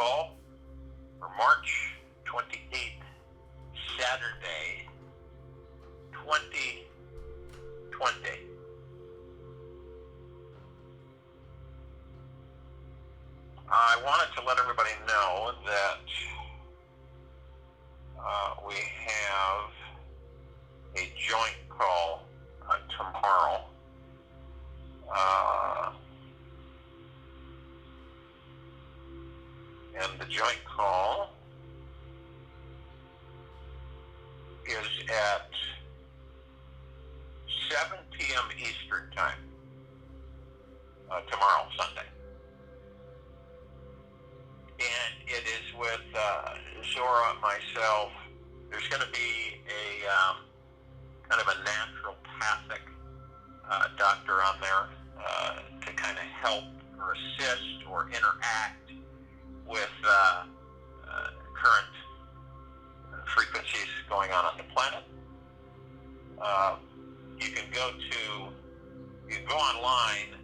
call for March 28th, Saturday, 2020. I wanted to let everybody know that we have a joint call tomorrow. And the joint call is at 7 p.m. Eastern Time tomorrow, Sunday. And it is with Zora, myself. There's going to be a kind of a naturopathic doctor on there to kind of help or assist or interact with current frequencies going on the planet. You can go online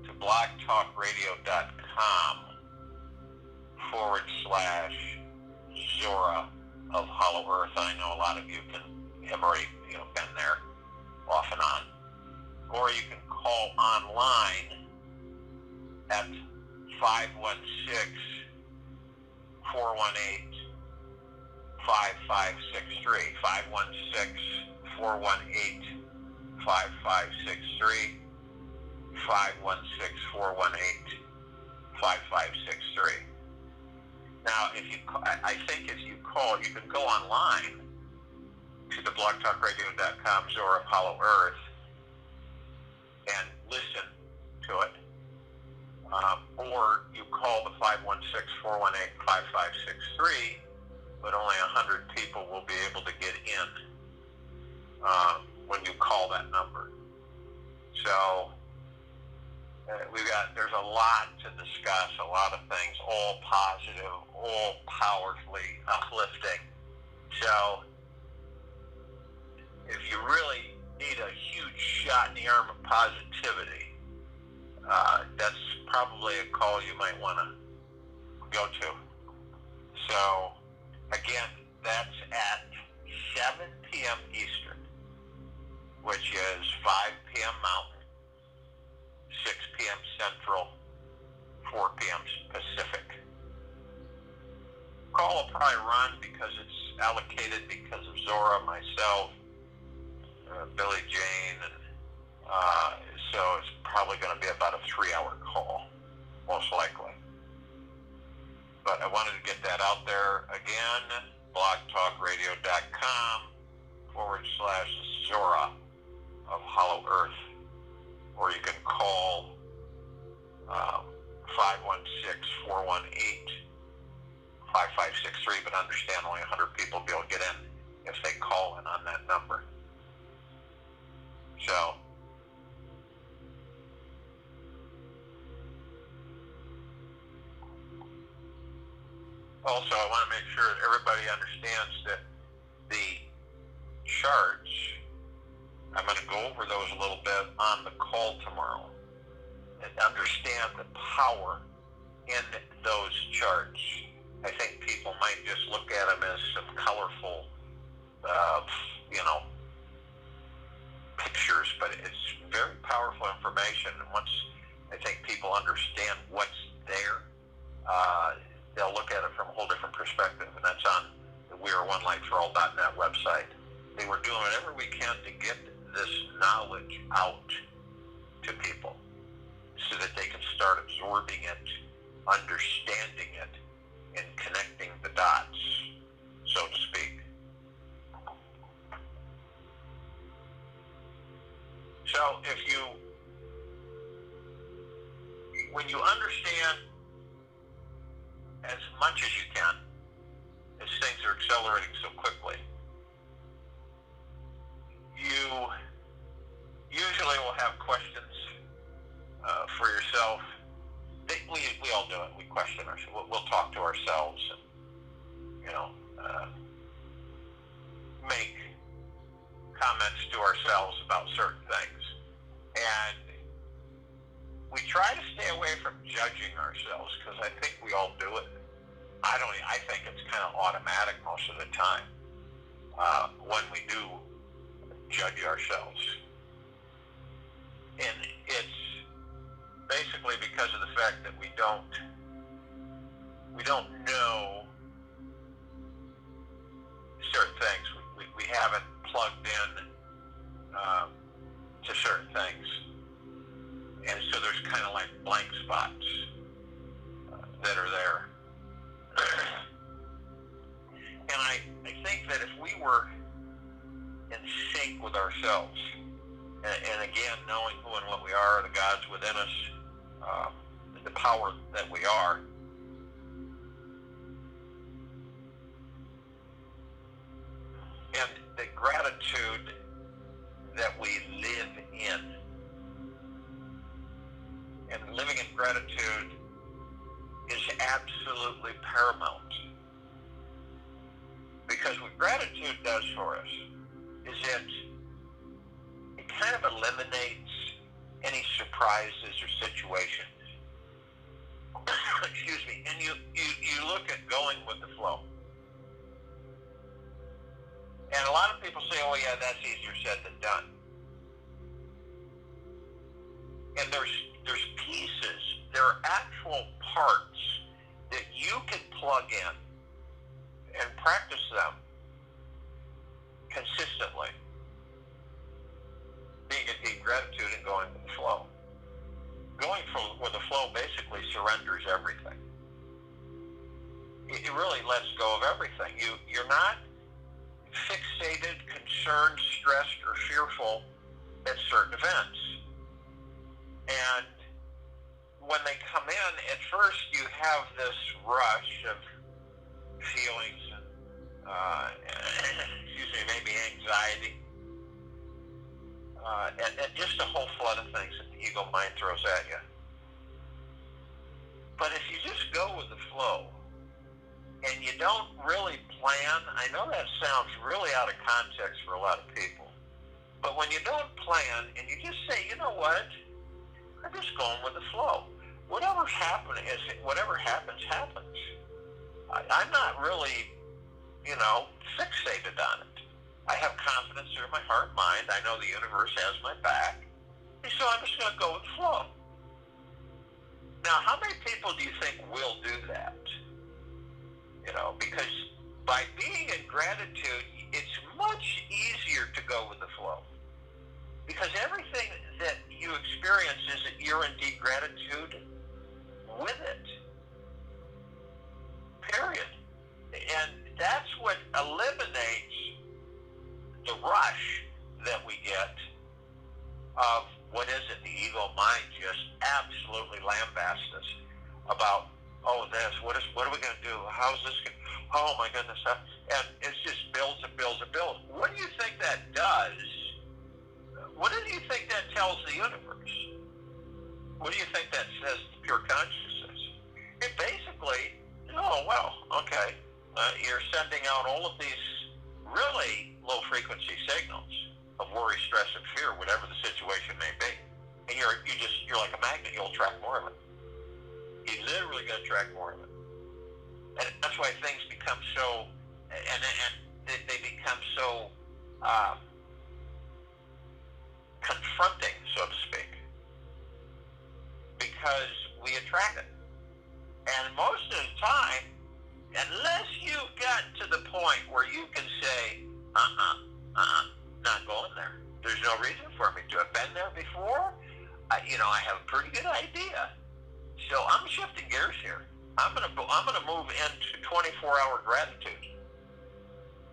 to blogtalkradio.com/Zora of Hollow Earth. I know a lot of you have already been there off and on. Or you can call online at 516-418-5563. 516-418-5563. 516-418-5563. Now, I think if you call, you can go online to the blogtalkradio.com Zora of Hollow Earth and listen to it. Or you call the 516-418-5563, but only 100 people will be able to get in when you call that number. So there's a lot to discuss, a lot of things, all positive, all powerfully uplifting. So if you really need a huge shot in the arm of positivity, that's probably a call you might want to go to. So again, that's at 7 p.m. Eastern, which is 5 p.m. Mountain, 6 p.m. Central, 4 p.m. Pacific. Call will probably run because it's allocated because of Zora, myself, Billy Jane, and so it's probably going to be about a 3-hour call, most likely. But I wanted to get that out there again, blogtalkradio.com/Zora of Hollow Earth. Or you can call 516-418-5563, but understand only 100 people will be able to get in if they call in on that number. So, also, I want to make sure that everybody understands that the charts, I'm going to go over those a little bit on the call tomorrow and understand the power in those charts. I think people might just look at them as some colorful, pictures, but it's very powerful information. And once I think people understand what's there, they'll look at it from a whole different perspective, and that's on the weareonelightforall.net website. We're doing whatever we can to get this knowledge out to people so that they can start absorbing it, understanding it, and connecting the dots, so to speak. So when you understand as much as you can, as things are accelerating so quickly, you usually will have questions for yourself. We all do it. We question ourselves. We'll talk to ourselves and, make comments to ourselves about certain things. And we try to stay away from judging ourselves because I think we all do it. I think it's kind of automatic most of the time when we do judge ourselves. And it's basically because of the fact that we don't know certain things. We haven't plugged in to certain things. And so there's kind of like blank spots that are there. And I think that if we were in sync with ourselves, and again, knowing who and what we are, the gods within us, the power that we are, and the gratitude that we live in. And living in gratitude is absolutely paramount. Because what gratitude does for us is it kind of eliminates any surprises or situations. Excuse me. And you look at going with the flow. And a lot of people say, oh yeah, that's easier said than done. And there's pieces, there are actual parts that you can plug in and practice them consistently. Being in deep gratitude and going with the flow. Going with the flow basically surrenders everything. It really lets go of everything. You're not fixated, concerned, stressed, or fearful at certain events. And when they come in, at first you have this rush of feelings and excuse me, maybe anxiety, and just a whole flood of things that the ego mind throws at you. But if you just go with the flow, and you don't really plan, I know that sounds really out of context for a lot of people, but when you don't plan and you just say, you know what, I'm just going with the flow. Whatever happens, happens. I'm not really, fixated on it. I have confidence through my heart and mind. I know the universe has my back. And so I'm just going to go with the flow. Now, how many people do you think will do that? Because by being in gratitude, it's much easier to go with the flow. Because everything that you experience is that you're in deep gratitude with it. Period. And that's what eliminates the rush that we get of what is it? The ego mind just absolutely lambasts us about, oh, this, what are we going to do? How's this going to, oh my goodness. And it just builds and builds and builds. What do you think that does? What do you think that tells the universe? What do you think that says to pure consciousness? It basically, oh, well, okay, you're sending out all of these really low-frequency signals of worry, stress, and fear, whatever the situation may be. And you're like a magnet. You'll attract more of it. You're literally going to attract more of it. And that's why things become so, and they become so confronting, so to speak, because we attract it. And most of the time, unless you've gotten to the point where you can say, not going there. There's no reason for me to have been there before. I have a pretty good idea. So I'm shifting gears here. I'm gonna move into 24-hour gratitude.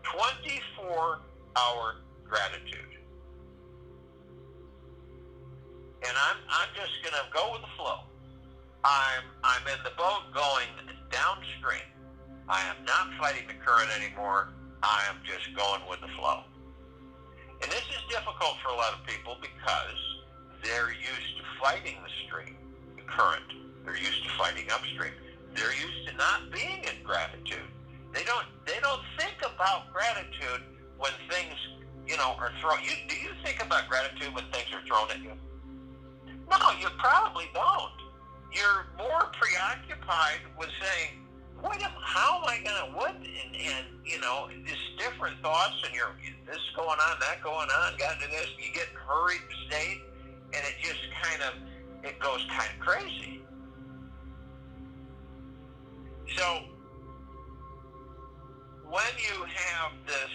24-hour gratitude. And I'm just gonna go with the flow. I'm in the boat going downstream. I am not fighting the current anymore. I am just going with the flow. And this is difficult for a lot of people because they're used to fighting the stream, the current. They're used to fighting upstream. They're used to not being in gratitude. They don't think about gratitude when things, are thrown. Do you think about gratitude when things are thrown at you? No, you probably don't. You're more preoccupied with saying, how am I going to, and just different thoughts, and this is going on, that going on, got into this, you get in a hurried state, and it just it goes kind of crazy. So, when you have this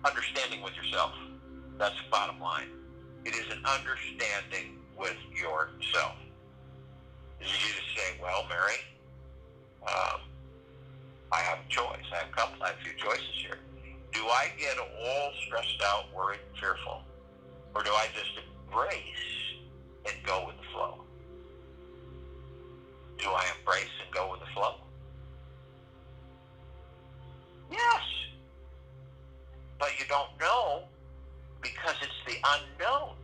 understanding with yourself, that's the bottom line. It is an understanding with yourself. Is you just say, well, Mary, I have a choice. I have a few choices here. Do I get all stressed out, worried, fearful? Or do I just embrace and go with the flow? Do I embrace and go with the flow? Yes. But you don't know because it's the unknown.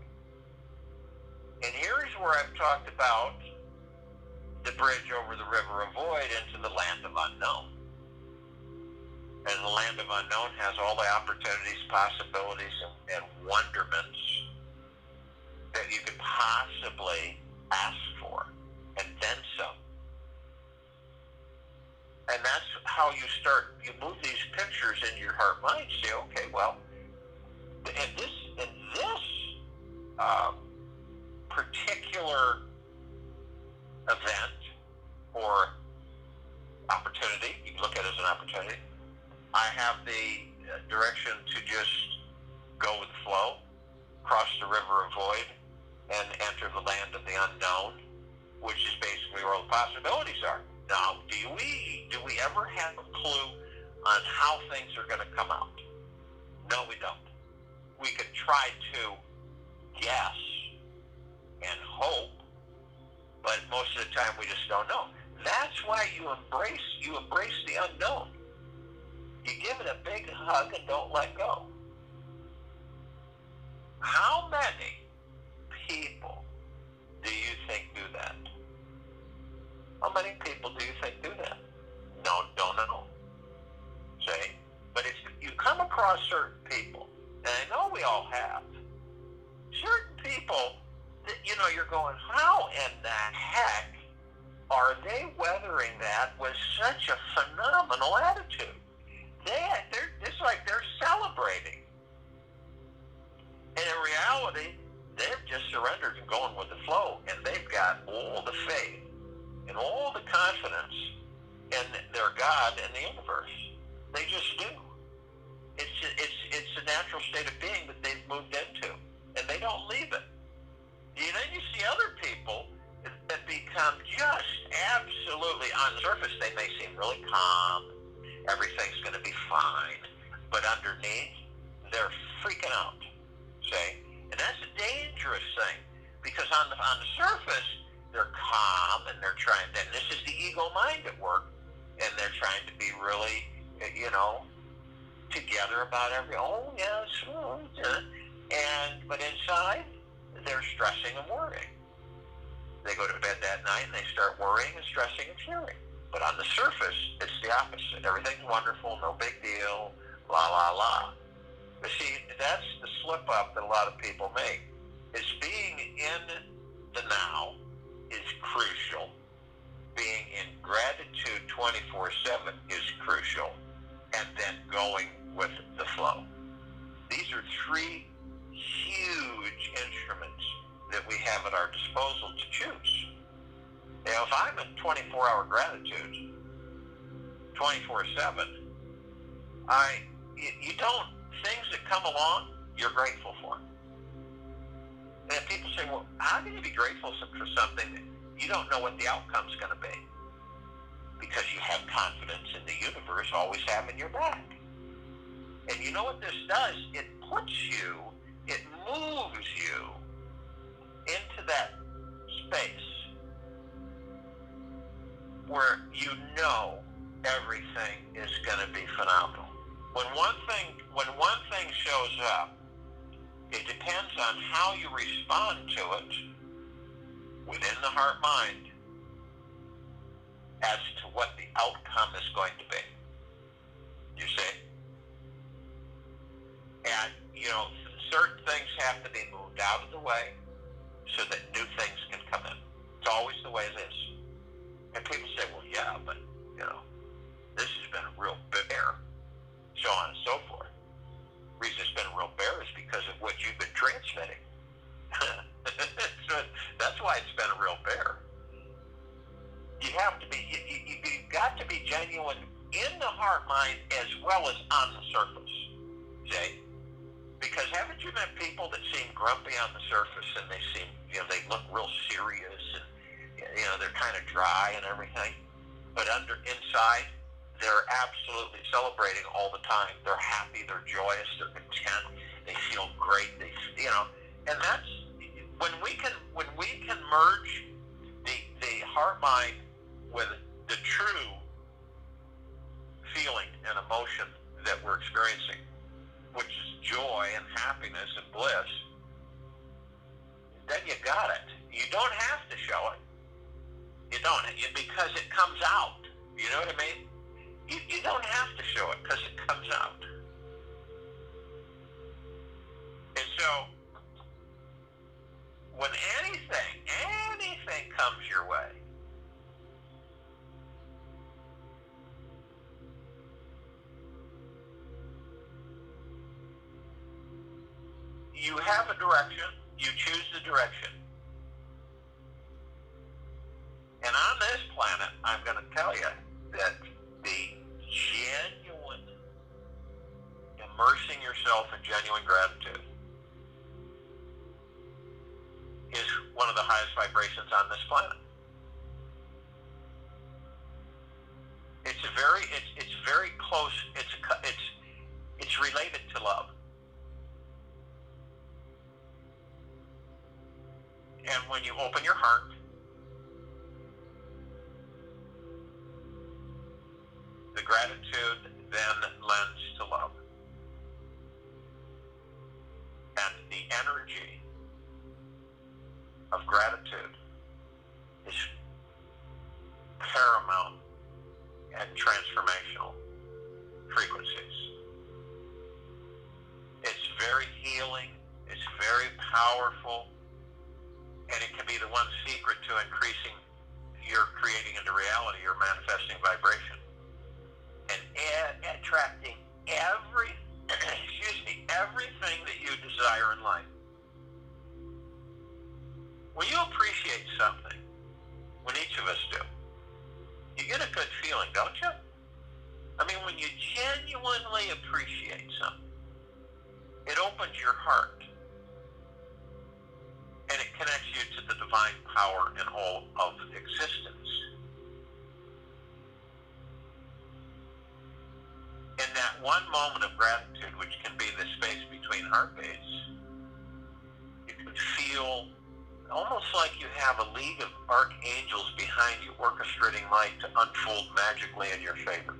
And here's where I've talked about the bridge over the river of void into the land of unknown. And the land of unknown has all the opportunities, possibilities, and wonderments that you could possibly ask for, and then some. And that's how you move these pictures in your heart mind. Say, okay, well, in this particular event or opportunity, you can look at it as an opportunity, I have the direction to just go with the flow, cross the river of void, and enter the land of the unknown, which is basically where all the possibilities are. Now, do we ever have a clue on how things are going to come out? No, we don't. We could try to guess and hope, but most of the time we just don't know. That's why you embrace the unknown. You give it a big hug and don't let go. How many people do you think do that? How many people do you think do that? No, don't know. See? But if you come across certain people, and I know we all have, certain people that, you're going, how in the heck are they weathering that with such a phenomenal attitude? It's like they're celebrating. And in reality, they've just surrendered and going with the flow, and they've got all the faith and all the confidence in their God and the universe. They just do. It's a natural state of being that they've moved into, and they don't leave it. Then you see other people that become just absolutely, on the surface, they may seem really calm, everything's going to be fine, but underneath, they're freaking out, see? And that's a dangerous thing, because on the surface, they're calm, and they're trying to, and this is the ego mind at work, and they're trying to be really, together about but inside, they're stressing and worrying. They go to bed that night, and they start worrying and stressing and fearing. But on the surface, it's the opposite. Everything's wonderful, no big deal, la, la, la. But see, that's the slip-up that a lot of people make, is being in the now is crucial. Being in gratitude 24/7 is crucial. And then going with the flow. These are three huge instruments that we have at our disposal to choose. If I'm in 24-hour gratitude, 24/7, things that come along, you're grateful for. And people say, well, how can you be grateful for something that you don't know what the outcome's going to be? Because you have confidence in the universe always having your back. And you know what this does? It moves you into that space where you know everything is going to be phenomenal. When one thing shows up, it depends on how you respond to it within the heart mind as to what the outcome is going to be. You see? And, certain things have to be moved out of the way so that new things can come in. It's always the way it is. And people say, well, yeah, but you know, this has been a real bear, so on and so forth. The reason it's been a real bear is because of what you've been transmitting. So that's why it's been a real bear. You have to be, you've got to be genuine in the heart, mind, as well as on the surface, Jay. Because haven't you met people that seem grumpy on the surface and they seem, you know, they look real serious and, you know, they're kind of dry and everything, but inside, they're absolutely celebrating all the time. They're happy, they're joyous, they're content, they feel great, they, you know, and that's, when we can merge the heart mind with the true feeling and emotion that we're experiencing, which is joy and happiness and bliss, then you got it. You don't have to show it. You don't, because it comes out. You know what I mean? You don't have to show it because it comes out. And so, when anything comes your way, you have a direction, you choose the direction. And on this planet, I'm going to tell you that the genuine, immersing yourself in genuine gratitude is one of the highest vibrations on this planet. It's very close. It's related to love. And when you open your heart, the gratitude then lends to love. And the energy of gratitude is paramount and transformational frequencies. It's very healing, it's very powerful, and it can be the one secret to increasing your creating into reality, your manifesting vibration, and attracting everything that you desire in life. When you appreciate something, when each of us do, you get a good feeling, don't you? I mean, when you genuinely appreciate something, it opens your heart, and it connects you to the divine power in all of existence. In that one moment of gratitude, which can be the space between heartbeats, you can feel almost like you have a league of archangels behind you orchestrating life to unfold magically in your favor.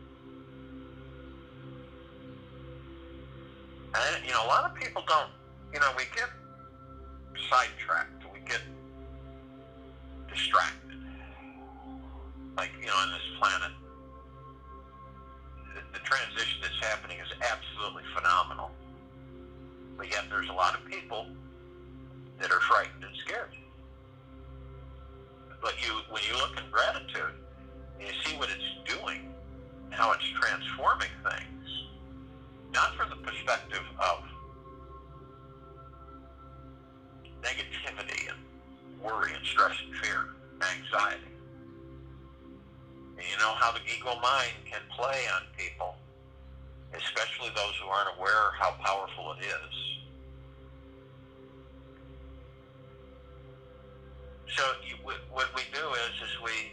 And, you know, a lot of people don't, you know, we get sidetracked, we get distracted. Like, you know, on this planet, the transition that's happening is absolutely phenomenal. But yet there's a lot of people that are frightened and scared. But when you look in gratitude, and you see what it's doing, how it's transforming things, not from the perspective of negativity and worry and stress and fear, anxiety. And you know how the ego mind can play on people, especially those who aren't aware how powerful it is. So what we do is we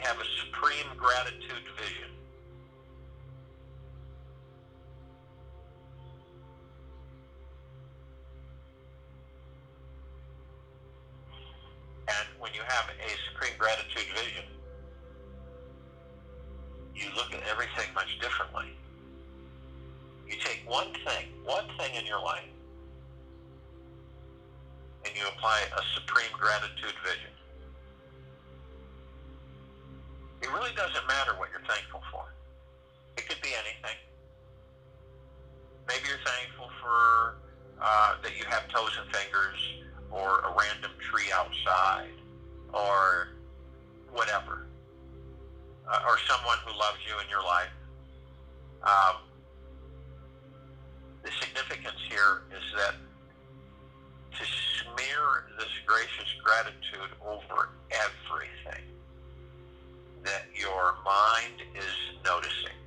have a supreme gratitude vision. And when you have a supreme gratitude vision, you look at everything much differently. You take one thing in your life, and you apply a supreme gratitude vision. It really doesn't matter what you're thankful for. It could be anything. Maybe you're thankful for that you have toes and fingers, or a random tree outside, or whatever. loves you in your life. The significance here is that to smear this gracious gratitude over everything that your mind is noticing,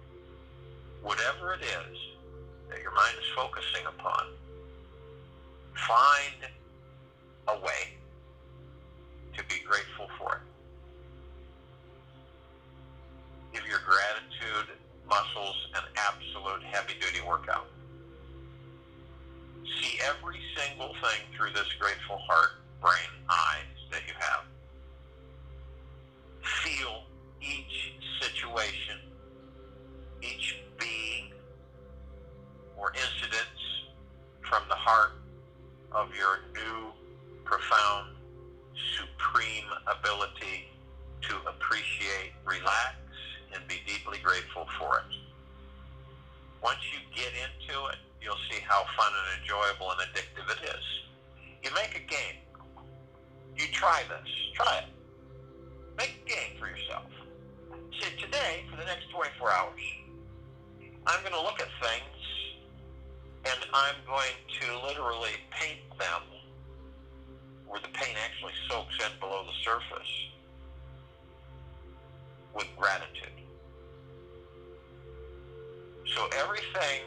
whatever it is that your mind is focusing upon, find a way to be grateful for it. Give your gratitude muscles an absolute heavy-duty workout. See every single thing through this grateful heart, brain, eyes that you have. Feel each situation, each being or incidents from the heart of your new, profound, supreme ability to appreciate, relax, and be deeply grateful for it. Once you get into it, you'll see how fun and enjoyable and addictive it is. You make a game. You try this. Try it. Make a game for yourself. Say, today, for the next 24 hours, I'm going to look at things and I'm going to literally paint them where the paint actually soaks in below the surface with gratitude. So everything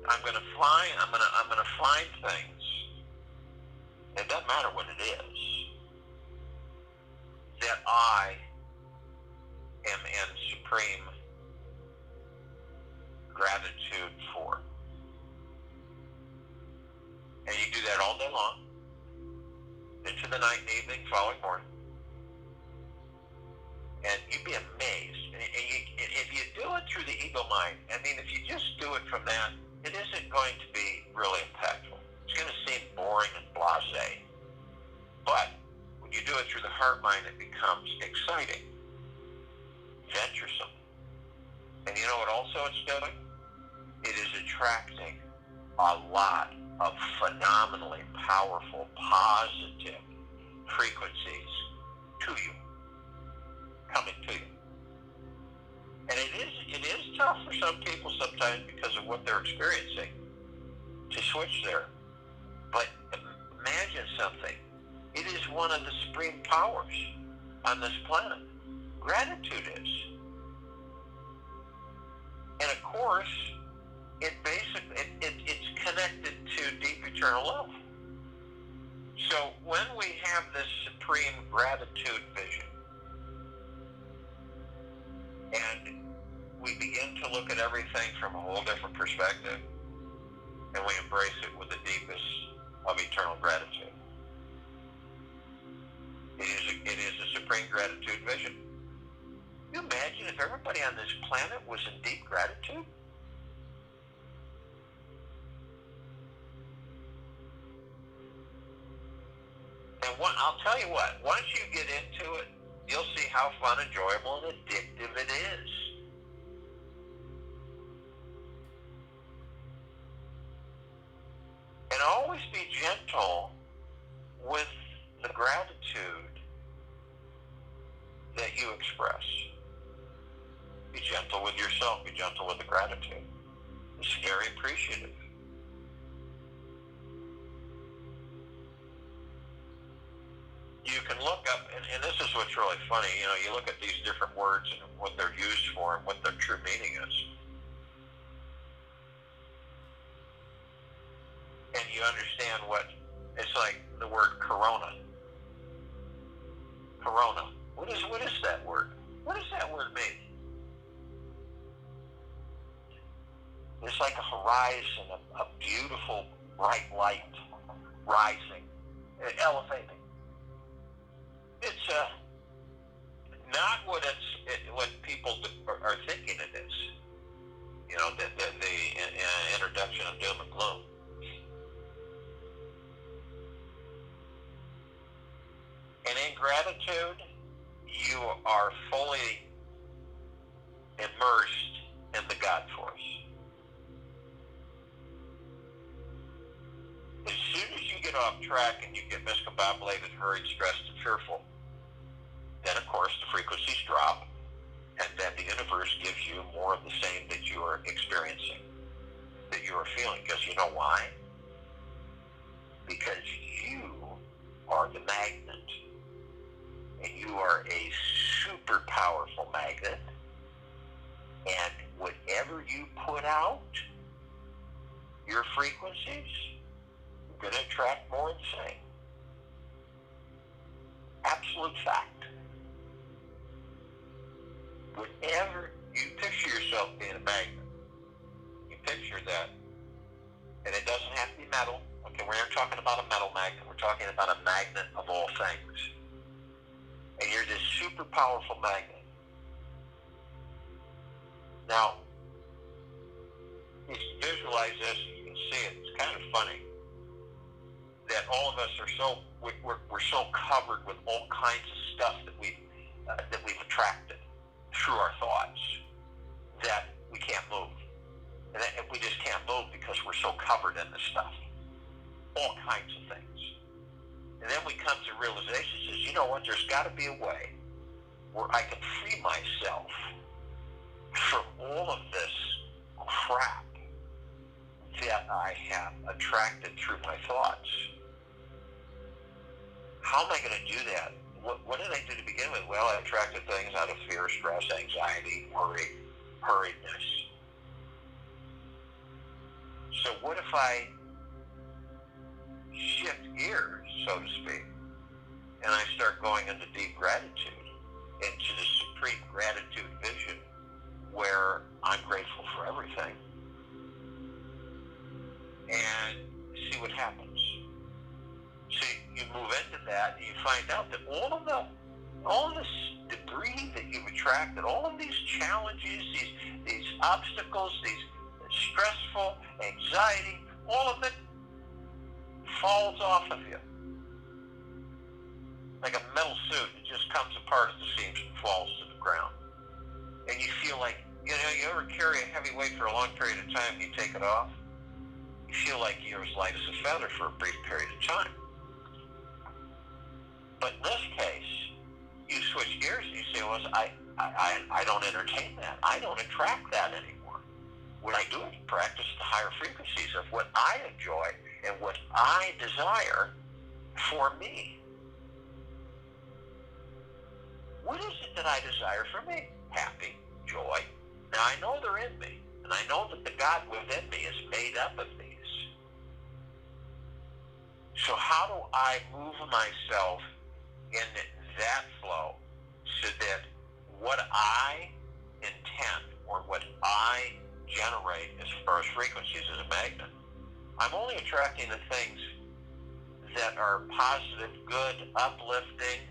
I'm going to find things. It doesn't matter what it is that I am in supreme gratitude for. And you do that all day long, into the night and evening, following morning. And you'd be amazed. And if you do it through the ego mind, I mean, if you just do it from that, it isn't going to be really impactful. It's going to seem boring and blasé. But when you do it through the heart mind, it becomes exciting, venturesome. And you know what also it's doing? It is attracting a lot of phenomenally powerful, positive frequencies to you, coming to you. And it is tough for some people sometimes because of what they're experiencing to switch there. But imagine something. It is one of the supreme powers on this planet. Gratitude is. And of course, it's connected to deep eternal love. So when we have this supreme gratitude vision, and we begin to look at everything from a whole different perspective, and we embrace it with the deepest of eternal gratitude. It is a supreme gratitude vision. Can you imagine if everybody on this planet was in deep gratitude? And I'll tell you what, once you get into it, you'll see how fun, enjoyable, and addictive it is. And always be gentle with the gratitude that you express. Be gentle with yourself. Be gentle with the gratitude. Be very appreciative. You can look up, and this is what's really funny, you look at these different words and what they're used for and what their true meaning is. And you understand it's like the word corona. Corona. What is that word? What does that word mean? It's like a horizon, a beautiful bright light rising, elevating. It's not what people are thinking it is. The introduction of doom and gloom. And in gratitude, you are fully immersed in the God force. As soon as you get off track and you get miscombobulated, hurried, stressed, and fearful, then of course the frequencies drop and then the universe gives you more of the same that you are experiencing, that you are feeling. Because you know why? Because you are the magnet, and you are a super powerful magnet, and whatever you put out, your frequencies, you're going to attract more of the same. Absolute fact. Whatever you picture yourself being a magnet, you picture that, and it doesn't have to be metal. Okay, we're not talking about a metal magnet. We're talking about a magnet of all things. And you're this super powerful magnet. Now, if you visualize this, you can see it. It's kind of funny that all of us are we're so covered with all kinds of stuff that we've attracted through our thoughts that we can't move. And we just can't move because we're so covered in this stuff. All kinds of things. And then we come to realization, says, you know what, there's got to be a way where I can free myself from all of this crap that I have attracted through my thoughts. How am I going to do that? What did I do to begin with? Well, I attracted things out of fear, stress, anxiety, worry, hurriedness. So what if I shift gears, so to speak, and I start going into deep gratitude, into the supreme gratitude vision where I'm grateful for everything, and see what happens. So you move into that and you find out that all of this debris that you've attracted, all of these challenges, these obstacles, these stressful anxiety, all of it falls off of you. Like a metal suit, it just comes apart at the seams and falls to the ground. And you feel like, you ever carry a heavy weight for a long period of time and you take it off? You feel like you're as light as a feather for a brief period of time. But in this case, you switch gears and you say, well, I don't entertain that. I don't attract that anymore. What I do is practice the higher frequencies of what I enjoy and what I desire for me. What is it that I desire for me? Happy, joy. Now I know they're in me, and I know that the God within me is made up of these. So how do I move myself in that flow so that what I intend or what I generate as far as frequencies as a magnet, I'm only attracting the things that are positive, good, uplifting,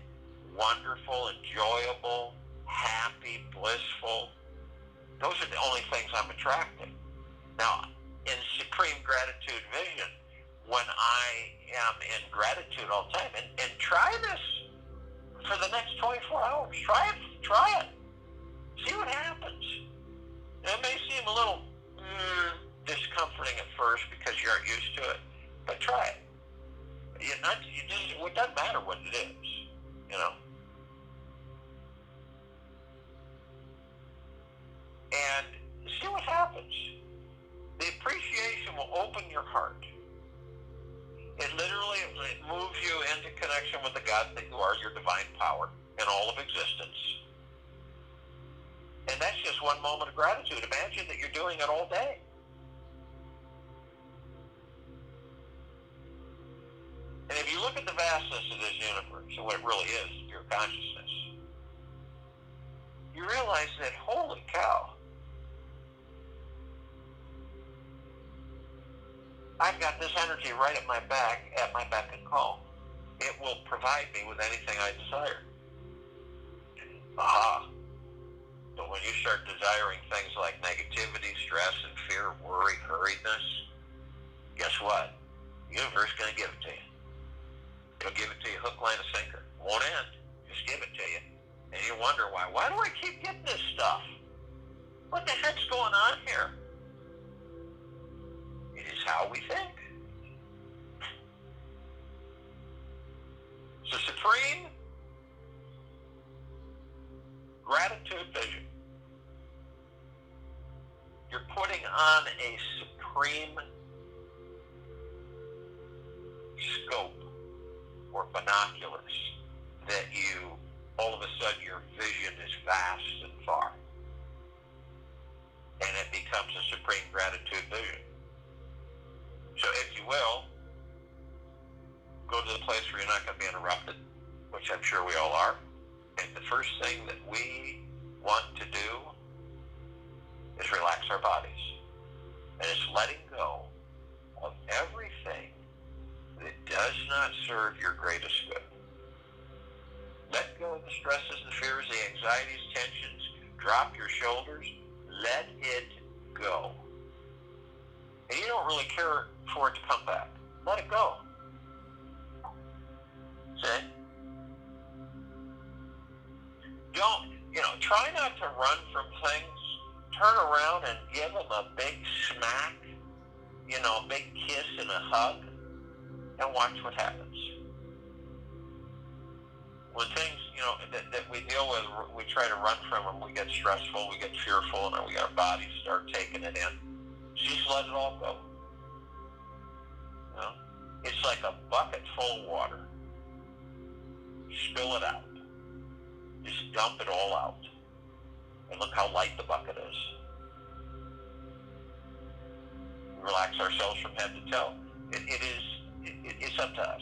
wonderful, enjoyable, happy, blissful. Those are the only things I'm attracting. Now, in supreme gratitude vision, when I am in gratitude all the time, and try this for the next 24 hours. Try it. See what happens. It may seem a little discomforting at first because you aren't used to it, but try it. It doesn't matter what it is, And see what happens. The appreciation will open your heart. It literally moves you into connection with the God that you are, your divine power, and all of existence. And that's just one moment of gratitude. Imagine that you're doing it all day. And if you look at the vastness of this universe and what it really is, pure consciousness, you realize that, holy cow, I've got this energy right at my beck and call. It will provide me with anything I desire. Aha. But when you start desiring things like negativity, stress, and fear, worry, hurriedness, guess what? The universe is going to give it to you. It'll give it to you hook, line, and sinker. It won't end. Just give it to you. And you wonder why. Why do I keep getting this stuff? What the heck's going on here? It is how we think. So supreme gratitude vision. you're putting on a supreme scope or binoculars that you, all of a sudden your vision is vast and far. And it becomes a supreme gratitude vision. So if you will, go to the place where you're not going to be interrupted, which I'm sure we all are. And the first thing that we want to do is relax our bodies. And it's letting go of everything that does not serve your greatest good. Let go of the stresses, the fears, the anxieties, tensions. Drop your shoulders. Let it go. And you don't really care for it to come back. Let it go. See? Don't, try not to run from things. Turn around and give them a big smack, a big kiss and a hug, and watch what happens. When things, that we deal with, we try to run from them, we get stressful, we get fearful, and our bodies start taking it in. Just let it all go. It's like a bucket full of water. Spill it out. Just dump it all out. And look how light the bucket is. Relax ourselves from head to toe. It's up to us.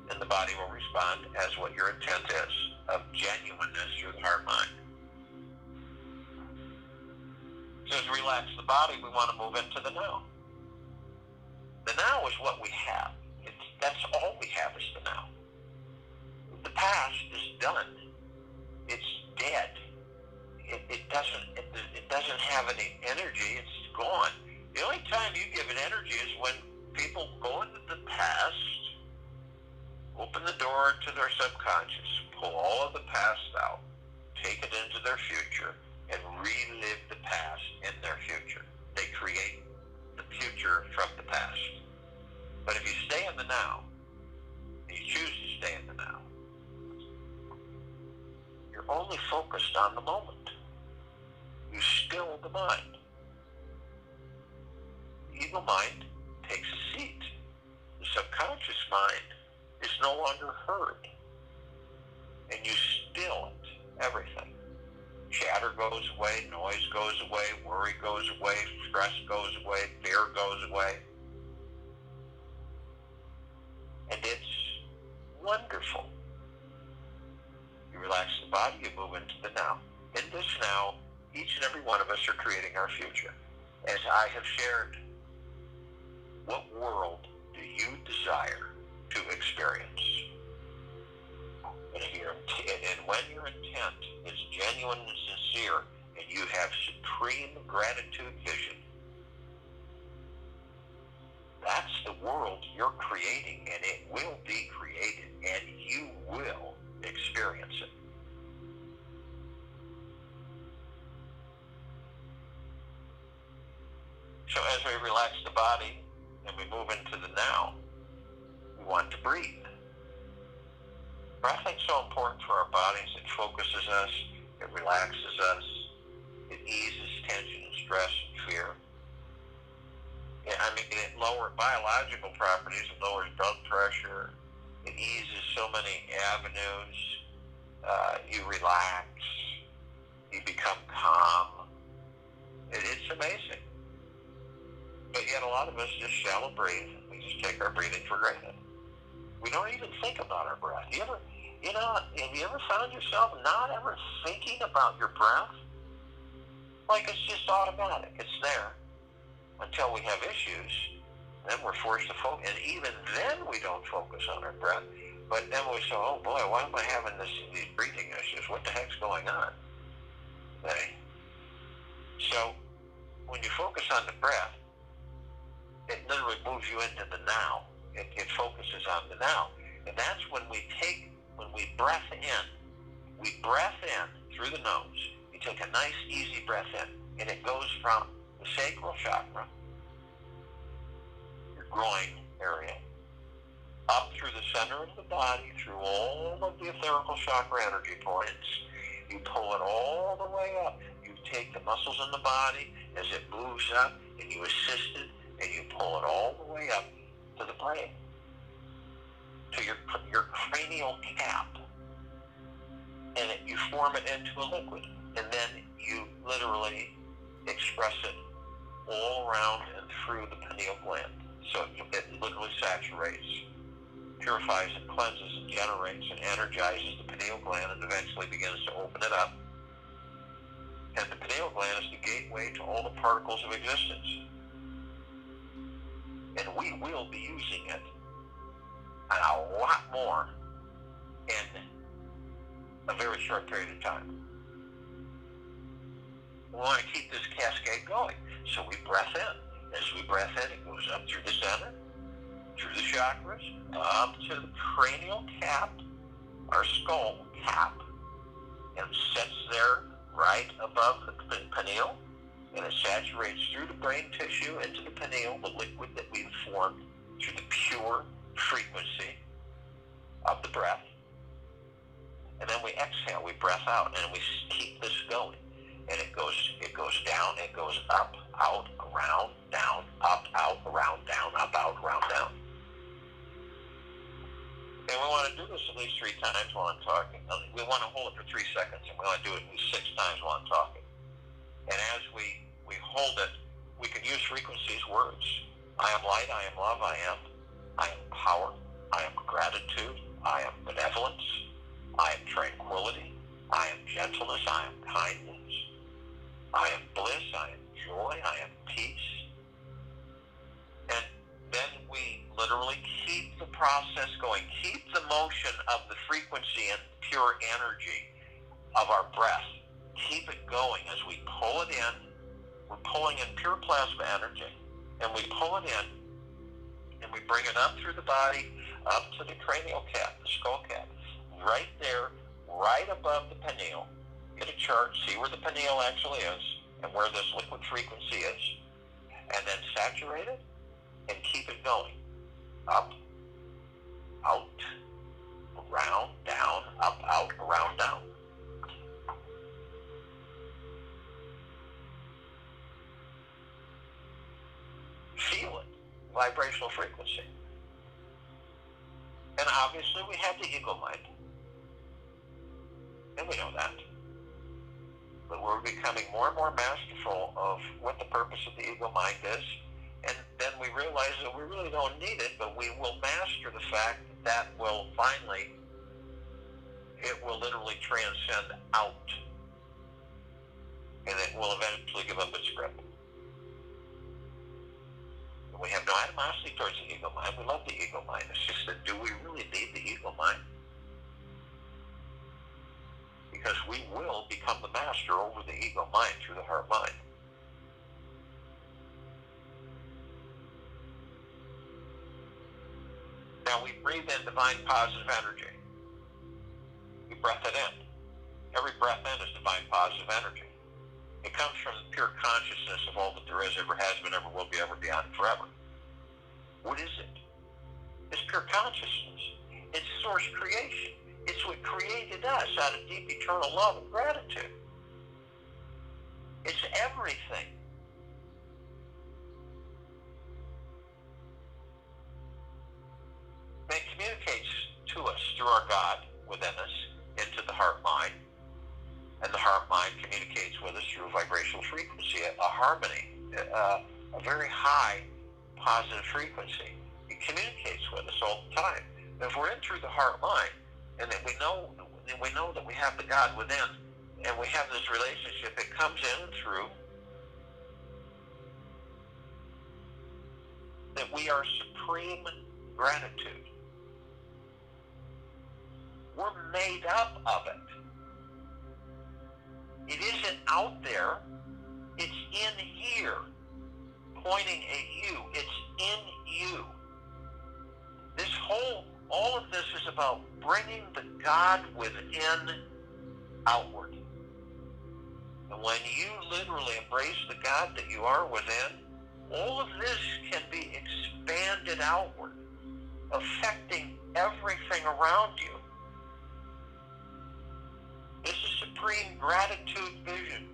And the body will respond as what your intent is of genuineness through the heart mind. So as we relax the body, we want to move into the now. The now is what we have. That's all we have is the now. The past is done. It's dead. It doesn't have any energy. It's gone. The only time you give it energy is when people go into the past, open the door to their subconscious, pull all of the past out, take it into their future, and relive the past in their future. They create the future from the past. But if you stay in the now, and you choose to stay in the now, you're only focused on the moment. You still the mind. The ego mind takes a seat. The subconscious mind is no longer heard. And you still it, everything. Chatter goes away, noise goes away, worry goes away, stress goes away, fear goes away. And it's wonderful. You relax the body, you move into the now. In this now, each and every one of us are creating our future. As I have shared, what world do you desire to experience? And when your intent is genuine and sincere, and you have supreme gratitude vision, that's the world you're creating, and it will be created, and you will experience it. So as we relax the body and we move into the now, we want to breathe. Breathing is so important for our bodies. It focuses us, it relaxes us, it eases tension and stress and fear. It lowers biological properties, it lowers blood pressure, it eases so many avenues. You relax, you become calm. It's amazing. But yet a lot of us just shallow breathe. We just take our breathing for granted. We don't even think about our breath. Have you ever found yourself not ever thinking about your breath? Like it's just automatic. It's there until we have issues. Then we're forced to focus. And even then we don't focus on our breath. But then we say, oh boy, why am I having these breathing issues? What the heck's going on? Okay. So when you focus on the breath, it literally moves you into the now. It focuses on the now. And that's when we breath in. We breath in through the nose. You take a nice, easy breath in, and it goes from the sacral chakra, your groin area, up through the center of the body, through all of the etherical chakra energy points. You pull it all the way up. You take the muscles in the body, as it moves up, and you assist it, and you pull it all the way up to the brain, to your cranial cap, and you form it into a liquid, and then you literally express it all around and through the pineal gland. So it literally saturates, purifies and cleanses and generates and energizes the pineal gland, and eventually begins to open it up. And the pineal gland is the gateway to all the particles of existence. And we will be using it a lot more in a very short period of time. We want to keep this cascade going. So we breath in. As we breath in, it goes up through the center, through the chakras, up to the cranial cap, our skull cap, and sits there right above the pineal, and it saturates through the brain tissue into the pineal, the liquid that we've formed through the pure frequency of the breath. And then we exhale, we breath out, and we keep this going. And it goes down, it goes up, out, around, down, up, out, around, down, up, out, around, down. And we want to do this at least 3 times while I'm talking. We want to hold it for 3 seconds, and we want to do it at least 6 times while I'm talking. And as we hold it, we can use frequencies, words. I am light, I am love, I am power, I am gratitude, I am benevolence, I am tranquility, I am gentleness, I am kindness, I am bliss, I am joy, I am peace. And then we literally keep the process going, keep the motion of the frequency and pure energy of our breath. Keep it going as we pull it in. We're pulling in pure plasma energy, and we pull it in, and we bring it up through the body, up to the cranial cap, the skull cap, right there, right above the pineal. Get a chart, see where the pineal actually is, and where this liquid frequency is, and then saturate it, and keep it going. Up, out, around, down, up, out, around, down. Feel it, vibrational frequency. And obviously we have the ego mind. And we know that. But we're becoming more and more masterful of what the purpose of the ego mind is. And then we realize that we really don't need it, but we will master the fact that will finally, it will literally transcend out. And it will eventually give up its grip. We have no animosity towards the ego mind. We love the ego mind. It's just that, do we really need the ego mind? Because we will become the master over the ego mind through the heart mind. Now we breathe in divine positive energy. We breath it in. Every breath in is divine positive energy. It comes from the pure consciousness of all that there is, ever has been, ever will be, ever beyond, forever. What is it? It's pure consciousness. It's source creation. It's what created us out of deep eternal love and gratitude. It's everything. It communicates to us through our God within us into the heart mind. And the heart mind communicates with us through a vibrational frequency, a harmony, a very high positive frequency. It communicates with us all the time. And if we're in through the heart mind, and that we know that we have the God within, and we have this relationship, it comes in through that we are supreme gratitude. We're made up of it. It isn't out there. It's in here, pointing at you. It's in you. All of this is about bringing the God within outward. And when you literally embrace the God that you are within, all of this can be expanded outward, affecting everything around you. This is supreme gratitude vision.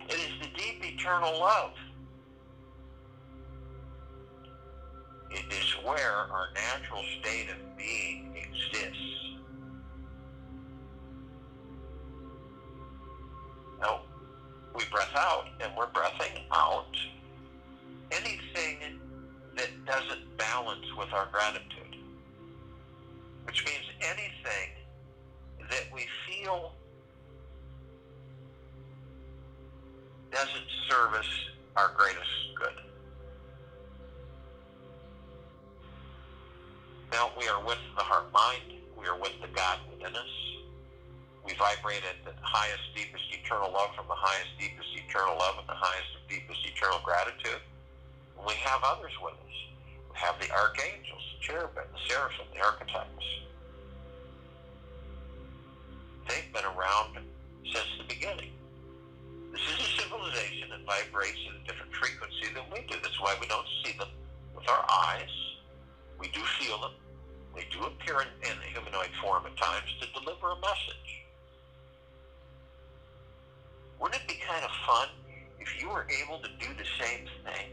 It is the deep eternal love. It is where our natural state of being exists. Now, we breath out, and we're breathing out anything that doesn't balance with our gratitude, which means anything that we feel doesn't service our greatest good. Now, we are with the heart mind. We are with the God within us. We vibrate at the highest, deepest, eternal love from the highest, deepest, eternal love and the highest, deepest, eternal gratitude. And we have others with us. We have the archangels, the cherubim, the seraphim, the archetypes. They've been around since the beginning. This is a civilization that vibrates at a different frequency than we do. That's why we don't see them with our eyes. We do feel them. They do appear in humanoid form at times to deliver a message. Wouldn't it be kind of fun if you were able to do the same thing?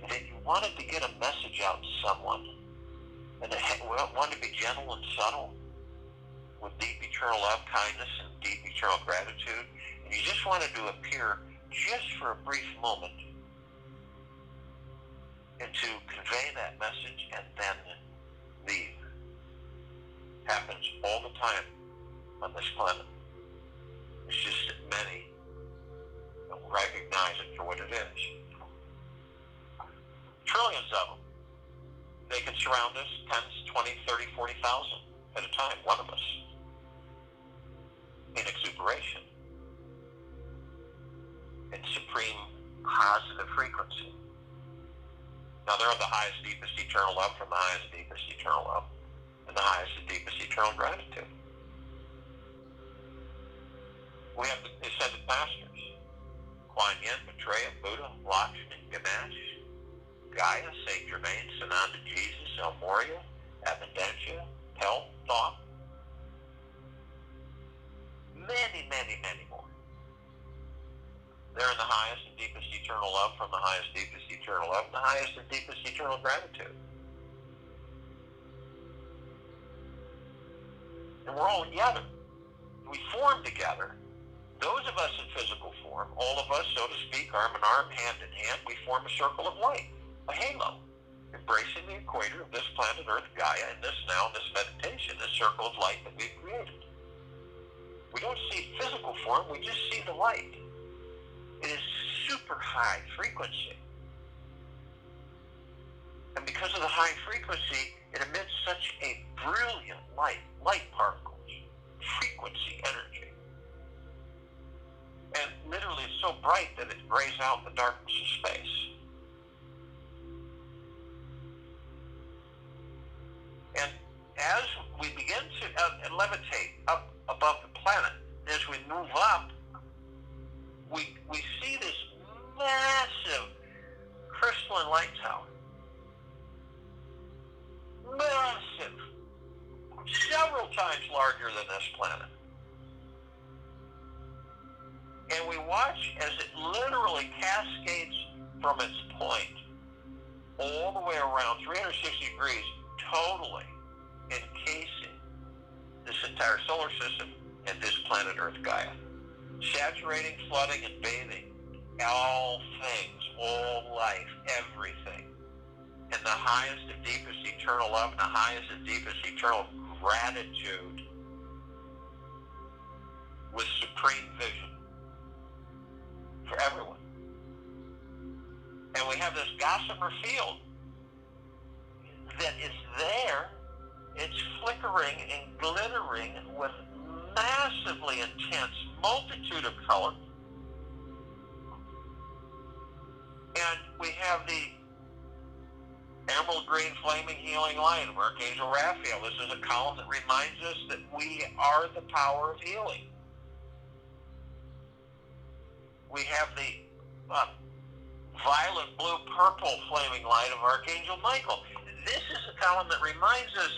That you wanted to get a message out to someone, and it wanted to be gentle and subtle, with deep eternal love, kindness, and deep eternal gratitude, and you just wanted to appear just for a brief moment and to convey that message and then leave. Happens all the time on this planet. It's just that many don't recognize it for what it is. Trillions of them. They can surround us, 10s, 20, 30, 40,000 at a time, one of us, in exuberation, in supreme positive frequency. Now, they're the highest, deepest, eternal love from the highest, deepest, eternal love and the highest and deepest, eternal gratitude. We have the ascended masters, Kuan Yin, Maitreya, Buddha, Lakshmi, Ganesh, Gaia, Saint Germain, Sananda, Jesus, El Morya, Abundantia, Health, Thought. Many, many, many more. They're in the highest and deepest eternal love from the highest, deepest, eternal love and the highest and deepest, eternal gratitude. And we're all together. We form together. Those of us in physical form, all of us, so to speak, arm in arm, hand in hand, we form a circle of light, a halo, embracing the equator of this planet Earth, Gaia, in this now, in this meditation, this circle of light that we've created. We don't see physical form, we just see the light. It is super high frequency. And because of the high frequency, it emits such a brilliant light particles, frequency, energy. And literally it's so bright that it grays out the darkness of space. And as we begin to levitate up above the planet, as we move up, we see this massive crystalline light tower. Massive. Several times larger than this planet. And we watch as it literally cascades from its point all the way around 360 degrees, totally encasing this entire solar system and this planet Earth, Gaia. Saturating, flooding, and bathing all things, all life, everything. And the highest and deepest eternal love and the highest and deepest eternal gratitude with supreme vision for everyone. And we have this gossamer field that is there. It's flickering and glittering with massively intense multitude of color. And we have the emerald green flaming healing light of Archangel Raphael. This is a column that reminds us that we are the power of healing. We have the violet, blue, purple flaming light of Archangel Michael. This is a column that reminds us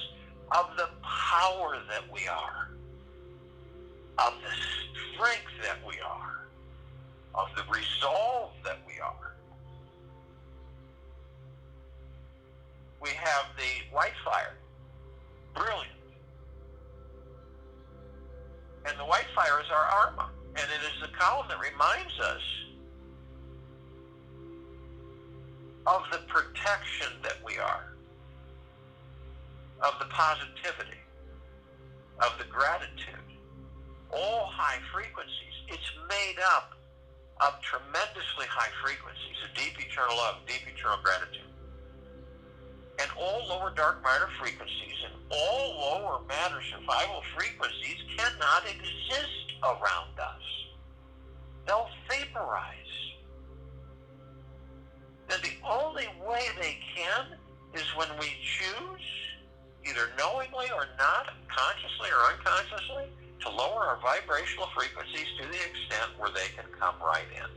of the power that we are, of the strength that we are, of the resolve that we are. We have the white fire. Brilliant. And the white fire is our armor. And it is the column that reminds us of the protection that we are, of the positivity, of the gratitude. All high frequencies. It's made up of tremendously high frequencies of deep eternal love, deep eternal gratitude. And all lower dark matter frequencies and all lower matter survival frequencies cannot exist around us. They'll vaporize. And the only way they can is when we choose, either knowingly or not, consciously or unconsciously, to lower our vibrational frequencies to the extent where they can come right in.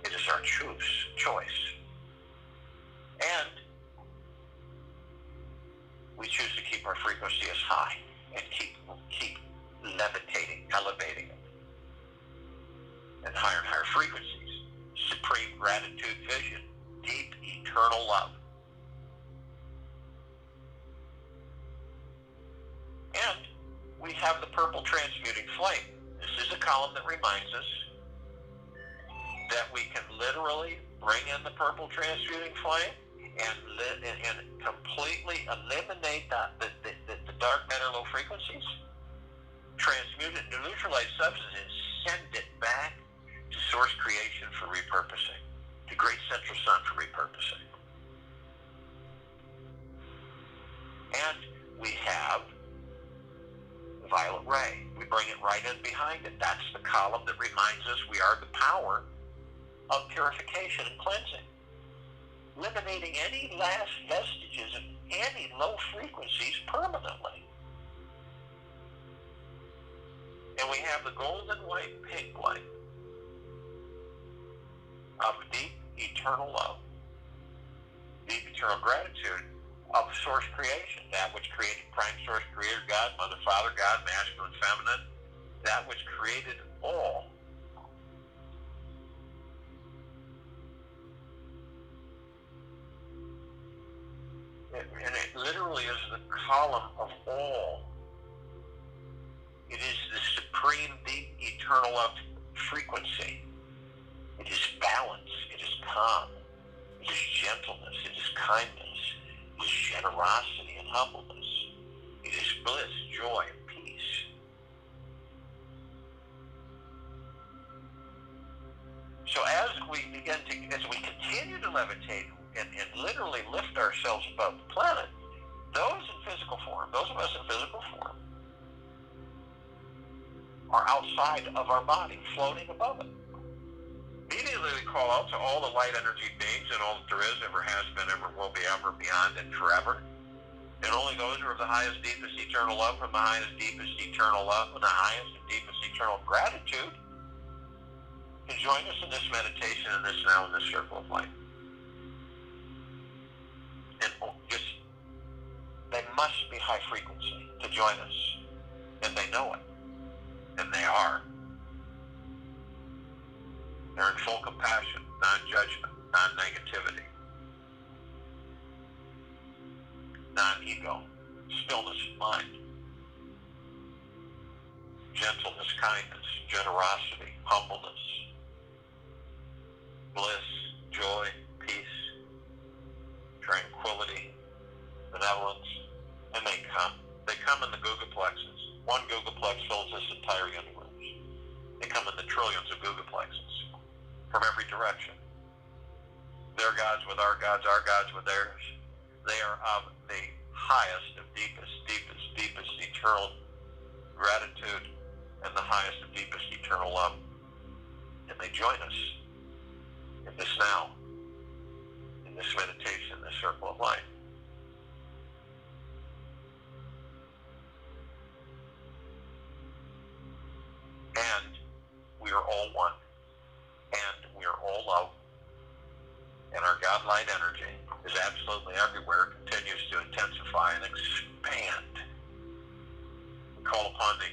It is our choice. And we choose to keep our frequency as high and keep levitating, elevating it. And higher and higher frequencies. Supreme gratitude vision. Deep eternal love. And we have the purple transmuting flame. This is a column that reminds us that we can literally bring in the purple transmuting flame and completely eliminate the dark matter low frequencies, transmute it into neutralized substance, and send it back to source creation for repurposing, to great central sun for repurposing. And we have the violet ray. We bring it right in behind it. That's the column that reminds us we are the power of purification and cleansing, eliminating any last vestiges of any low frequencies permanently. And we have the golden white pink light of deep eternal love, deep eternal gratitude of source creation, that which created prime source creator God, mother, father God, masculine, feminine, that which created all. And it literally is the column of all. It is the supreme, deep, eternal love frequency. It is balance. It is calm. It is gentleness. It is kindness. It is generosity and humbleness. It is bliss, joy, and peace. So as we continue to levitate and literally lift ourselves above the planet, those in physical form, those of us in physical form, are outside of our body, floating above it. Immediately we call out to all the light energy beings and all that there is, ever has been, ever will be, ever, beyond, and forever. And only those who are of the highest, deepest, eternal love, from the highest, deepest, eternal love, and the highest and deepest, eternal gratitude, can join us in this meditation, in this now, in this circle of light. And they must be high frequency to join us. And they know it. And they are. They're in full compassion, non-judgment, non-negativity, non-ego, stillness of mind, gentleness, kindness, generosity, humbleness, bliss, joy, peace, tranquility, benevolence, and they come. They come in the gigaplexes. One gigaplex fills this entire universe. They come in the trillions of gigaplexes from every direction. Their gods with our gods with theirs. They are of the highest of deepest, deepest, deepest eternal gratitude and the highest of deepest eternal love. And they join us in this now, in this meditation, this circle of light. And we are all one. And we are all love. And our God light energy is absolutely everywhere, continues to intensify and expand. We call upon the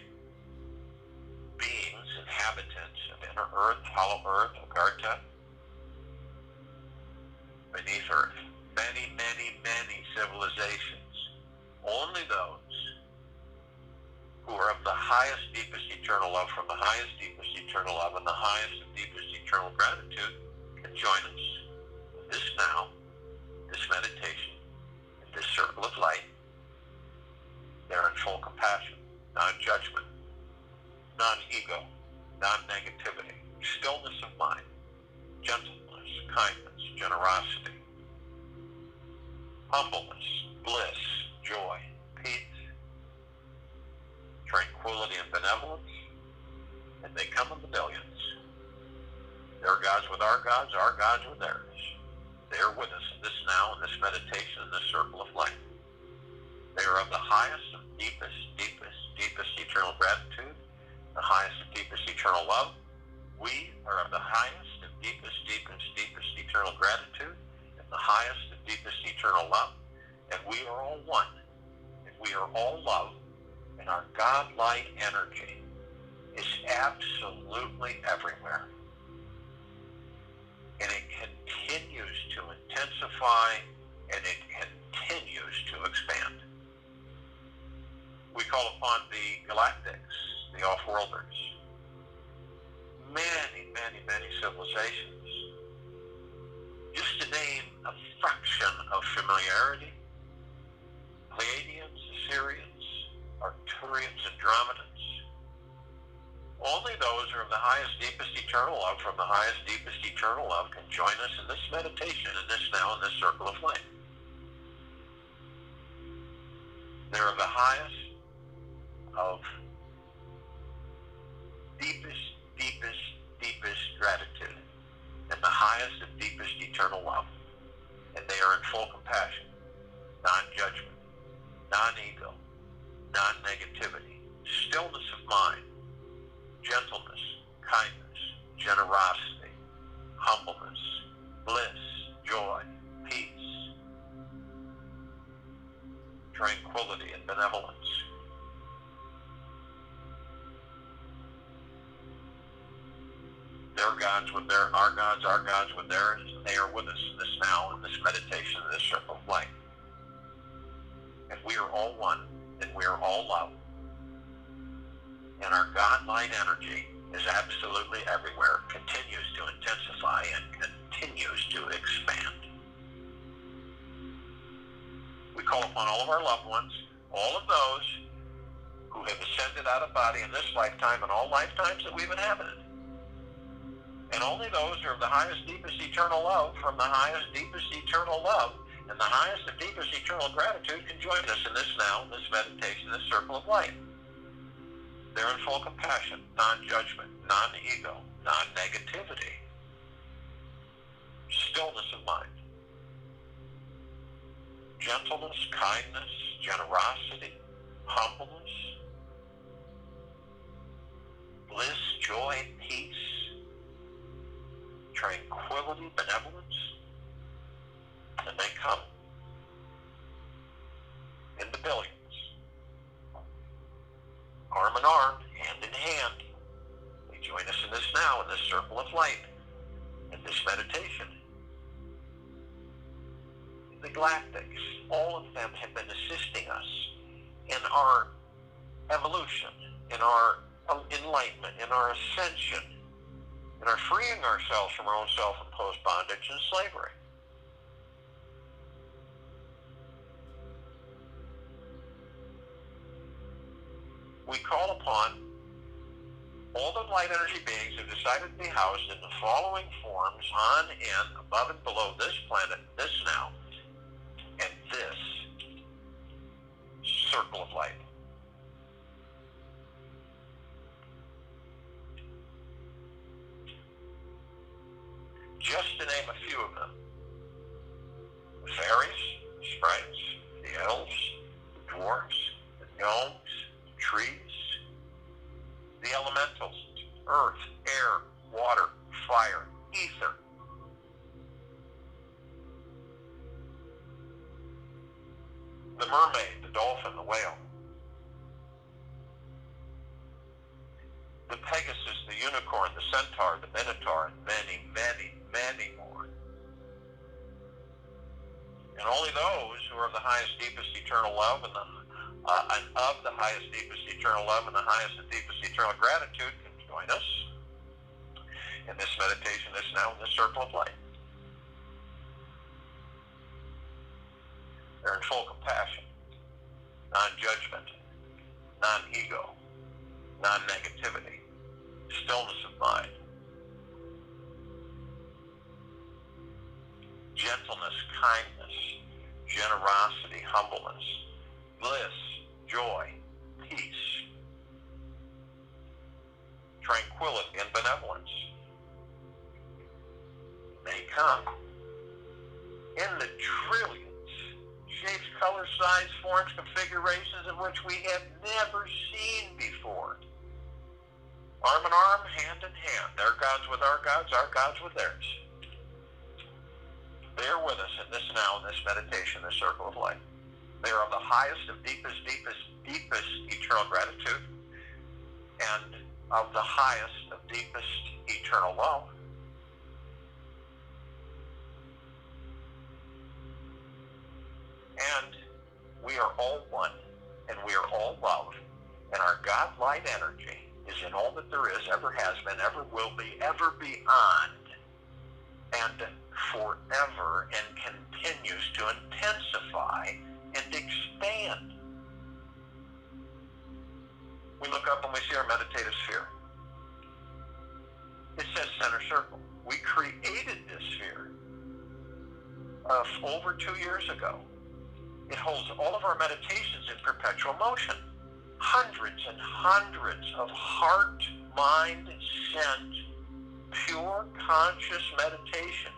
beings, inhabitants, and Inner Earth, Hollow Earth, Agartha. Beneath Earth. Many, many, many civilizations. Only those who are of the highest, deepest eternal love, from the highest, deepest eternal love, and the highest and deepest eternal gratitude can join us. This now, this meditation, in this circle of light, they're in full compassion, non-judgment, non-ego, non-negativity, stillness of mind, gentleness, kindness, generosity, humbleness, bliss, joy, peace, tranquility, and benevolence, and they come in the billions. Their gods with our gods with theirs. They are with us in this now, in this meditation, in this circle of light. They are of the highest and deepest, deepest, deepest eternal gratitude, the highest and deepest eternal love. We are of the highest and deepest, deepest, deepest eternal gratitude, and the highest and deepest eternal love. And we are all one, and we are all love, and our God-like energy is absolutely everywhere. And it continues to intensify, and it continues to expand. We call upon the galactics, the off-worlders, many, many, many civilizations. Just to name a fraction of familiarity: Pleiadians, Assyrians, Arcturians, Andromedans. Only those who are of the highest, deepest eternal love, from the highest, deepest eternal love, can join us in this meditation, in this now, in this circle of light. They're of the highest of deepest, deepest, deepest gratitude, and the highest of deepest eternal love. And they are in full compassion, non-judgment, non-ego, non-negativity, stillness of mind, gentleness, kindness, generosity, humbleness, bliss, joy, peace, tranquility, and benevolence. Their gods with our gods with theirs, and they are with us in this now, in this meditation, in this circle of light. And we are all one, and we are all love. And our God-light energy is absolutely everywhere, continues to intensify, and continues to expand. We call upon all of our loved ones, all of those who have ascended out of body in this lifetime and all lifetimes that we've inhabited. And only those who are of the highest, deepest eternal love, from the highest, deepest eternal love, and the highest and deepest eternal gratitude can join us in this now, this meditation, this circle of light. They're in full compassion, non-judgment, non-ego, non-negativity, stillness of mind, gentleness, kindness, generosity, humbleness, bliss, joy, peace, tranquility, benevolence. And they come in the billions, arm in arm, hand in hand. They join us in this now, in this circle of light, in this meditation. The galactics, all of them have been assisting us in our evolution, in our enlightenment, in our ascension, in our freeing ourselves from our own self-imposed bondage and slavery. We call upon all the light energy beings who decided to be housed in the following forms on and above and below this planet, this now, and this circle of light. Just to name a few of them: the fairies, the sprites, the elves, the dwarves, the gnomes, the trees, the elementals, earth, air, water, fire, ether, the mermaid, the dolphin, the whale, the Pegasus, the unicorn, the centaur, Centaur, the Minotaur, and many, many, many more. And only those who are of the highest, deepest, eternal love and of the highest, deepest, eternal love and the highest and deepest, eternal gratitude can join us in this meditation, this now, in this circle of light. They're in full compassion, non-judgment, non-ego, non-negativity, stillness of mind, gentleness, kindness, generosity, humbleness, bliss, joy, peace, tranquility, and benevolence. They come in the trillions, shapes, colors, size, forms, configurations of which we have never seen before. Arm in arm, hand in hand. Their gods with our gods with theirs. They are with us in this now, in this meditation, this circle of light. They are of the highest, of deepest, deepest, deepest eternal gratitude, and of the highest, of deepest eternal love. And we are all one, and we are all love, and our God light energy is in all that there is, ever has been, ever will be, ever beyond, and forever, and continues to intensify and expand. We look up and we see our meditative sphere. It says center circle. We created this sphere over 2 years ago. It holds all of our meditations in perpetual motion. Hundreds and hundreds of heart, mind, sent, pure conscious meditations.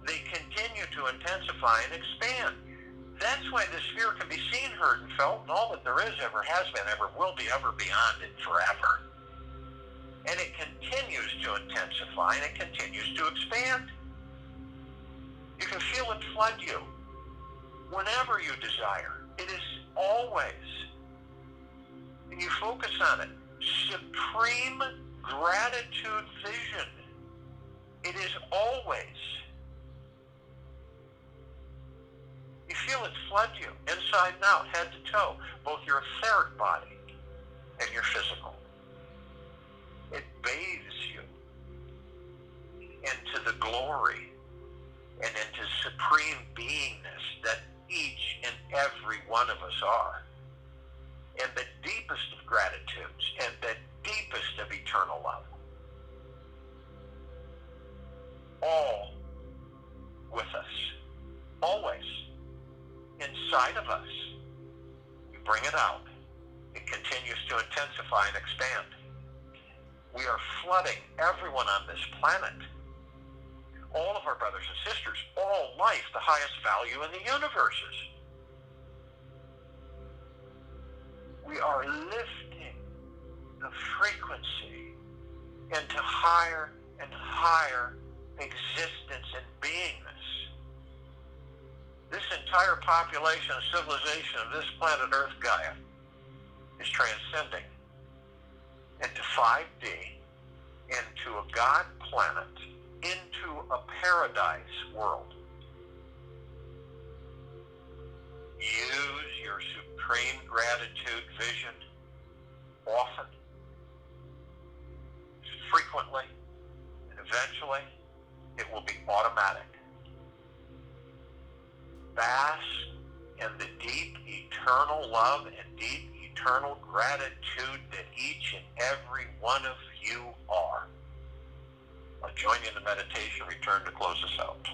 They continue to intensify and expand. That's why the sphere can be seen, heard, and felt, and all that there is, ever has been, ever will be, ever beyond, and forever. And it continues to intensify, and it continues to expand. You can feel it flood you whenever you desire. It is always, and you focus on it, supreme gratitude vision. It is always. You feel it flood you, inside and out, head to toe, both your etheric body and your physical. It bathes you into the glory and into supreme beingness that each and every one of us are. And the deepest of gratitudes and the deepest of eternal love. All with us. Always. Inside of us. We bring it out. It continues to intensify and expand. We are flooding everyone on this planet. All of our brothers and sisters, all life, the highest value in the universes. We are lifting the frequency into higher and higher existence and beingness. This entire population and civilization of this planet Earth, Gaia, is transcending into 5D, into a God planet, into a paradise world. Use your supreme gratitude vision often, frequently, and eventually it will be automatic. Bask in the deep eternal love and deep eternal gratitude that each and every one of you are. I'll join you in the meditation, return to close us out.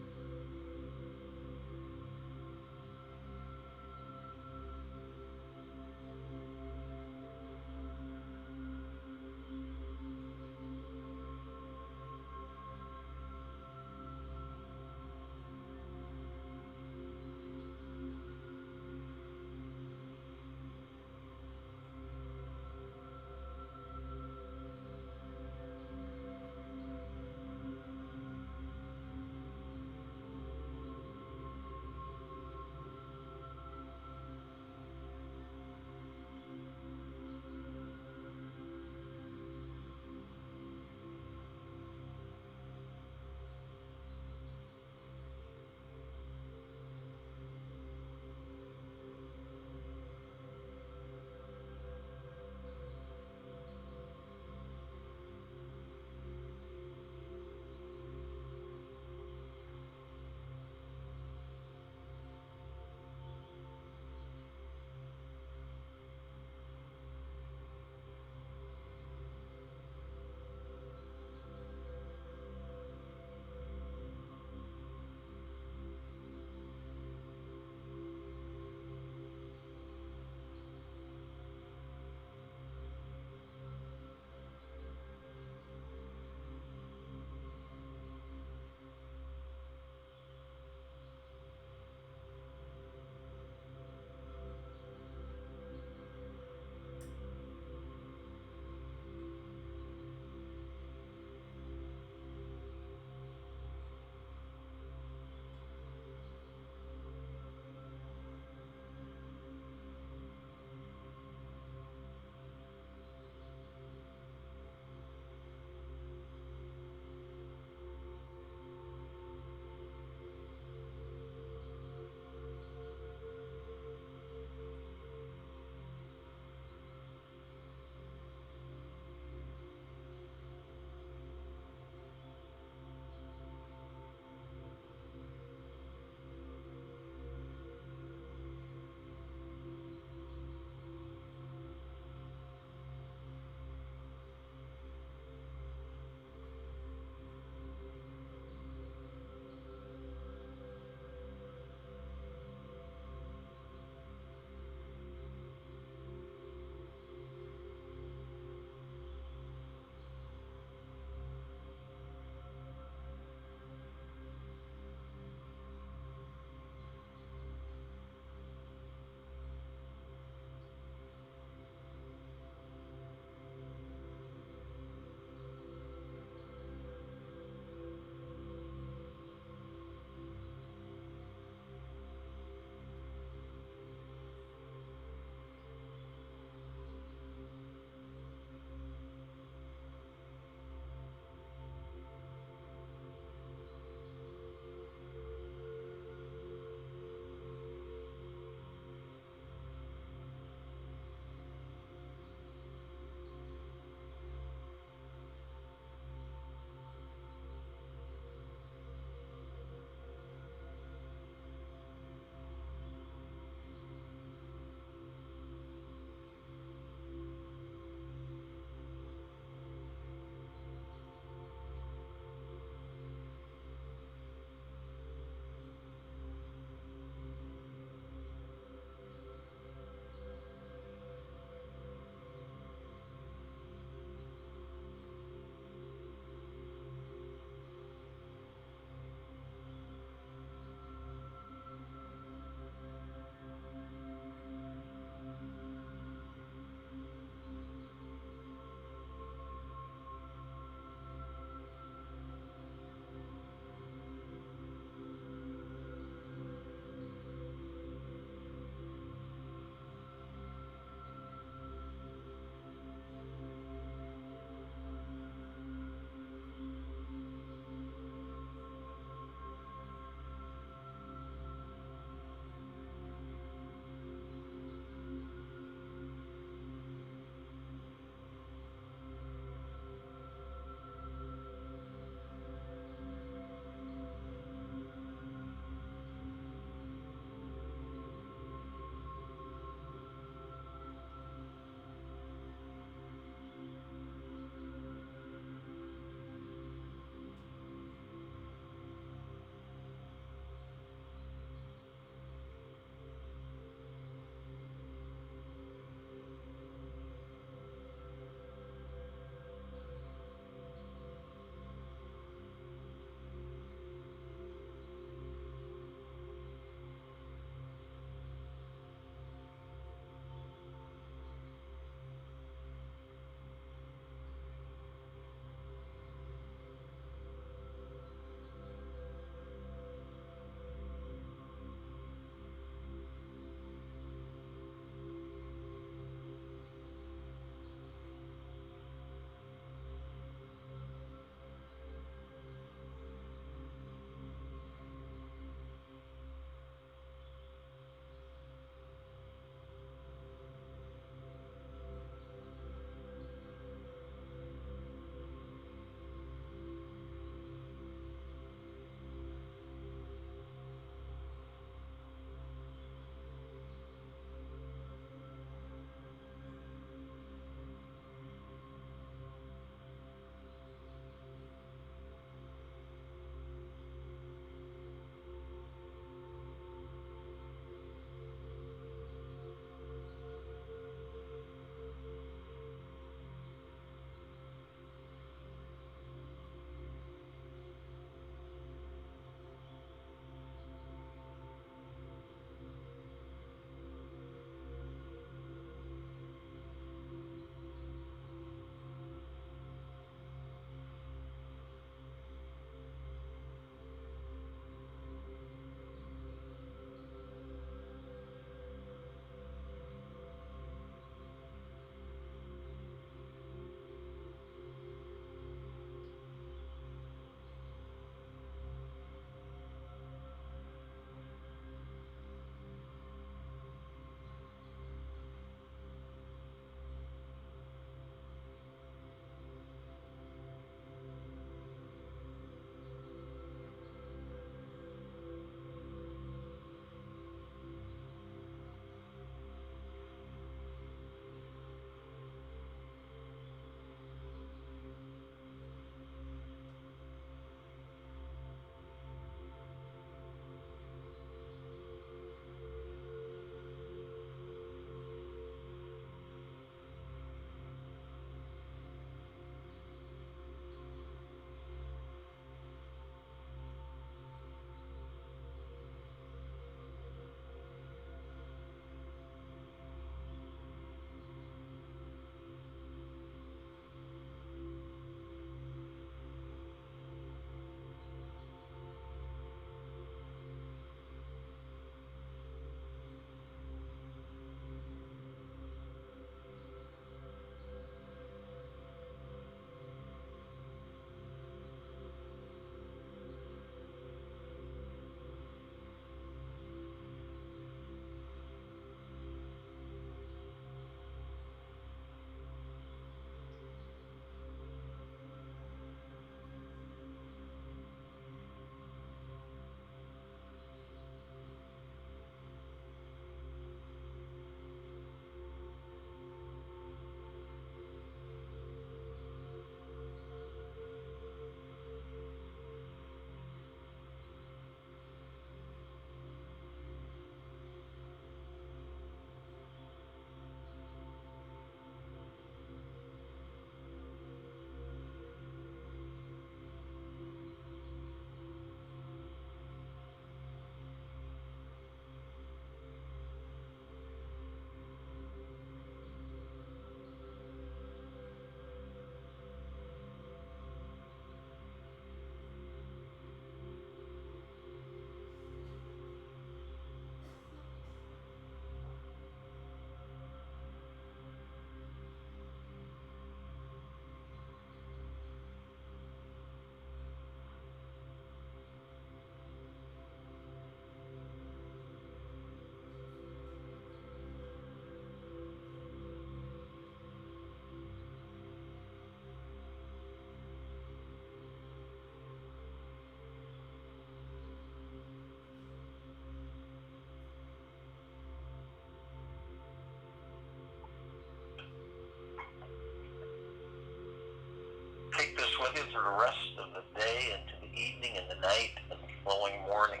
with you through the rest of the day, into the evening and the night and the following morning.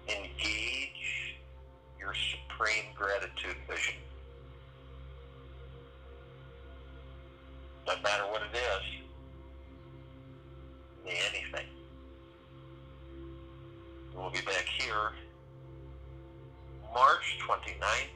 Engage your supreme gratitude vision. Doesn't matter what it is. Be anything. We'll be back here March 29th,